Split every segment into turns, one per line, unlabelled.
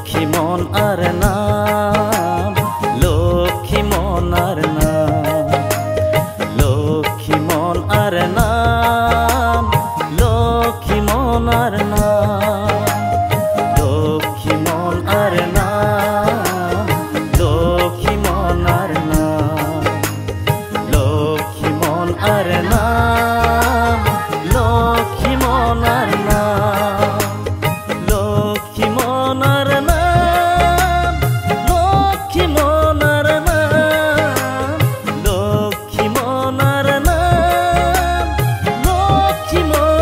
লক্ষ্মী মন আর নাম, লক্ষ্মী মন আর নাম, লক্ষ্মী মন আর নাম, লক্ষ্মী মন আর নাম, লক্ষ্মী মন আর নাম, লক্ষ্মী মন আর নাম, লক্ষ্মী মন আর নাম, লক্ষ্মী মন আর নাম, লক্ষ্মী মন আর নাম, লক্ষ্মী মন আর নাম,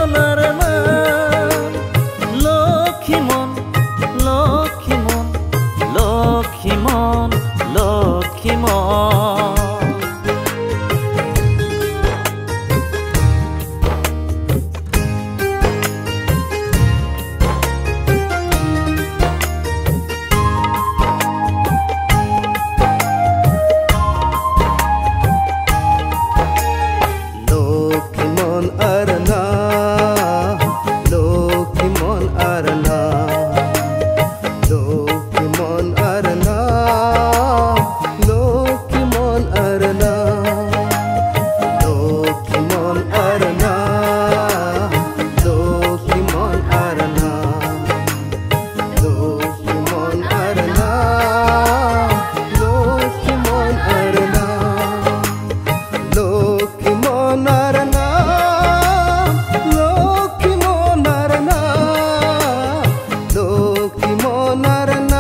লক্ষ্মী মন আর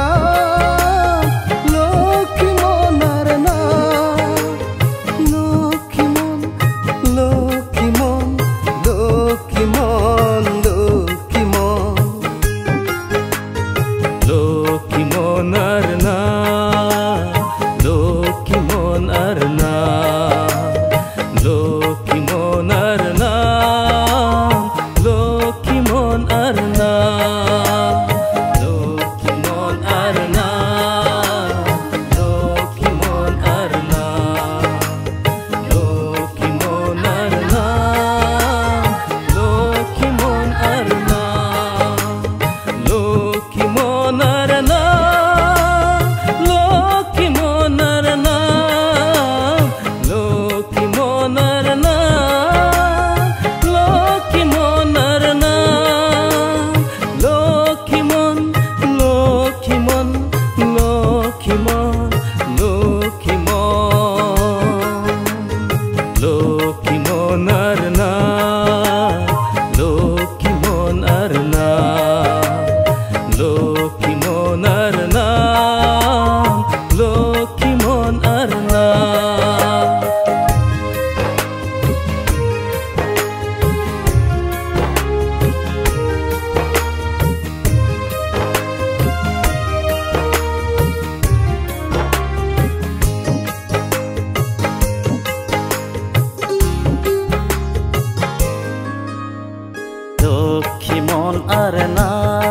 নাম, লক্ষ্মী মন আর নাম, লক্ষ্মী মন, লক্ষ্মী মন, লক্ষ্মী মন, লক্ষ্মী মন। লক্ষ্মী মন আর নাম, লক্ষ্মী মন আর নাম, লক্ষ্মী মন আর নাম, লক্ষ্মী মন আর নাম, লক্ষ্মী মন আর নাম,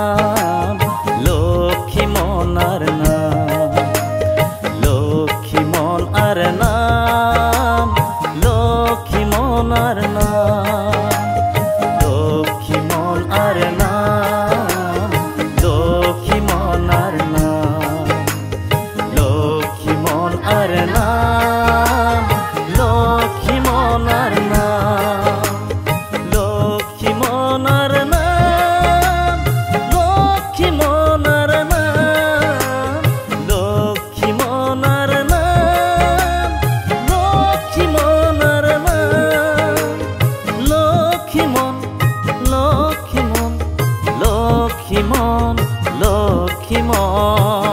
লক্ষ্মী মন আর নাম, লক্ষ্মী মন আর নাম, লক্ষ্মী মন আর নাম, লক্ষ্মী মন আর নাম, লক্ষ্মী মন আর নাম, লক্ষ্মী মন আর নাম, লক্ষ্মী মন আর নাম, লক্ষ্মী মন, লক্ষ্মী মন, লক্ষ্মী মন, লক্ষ্মী মন।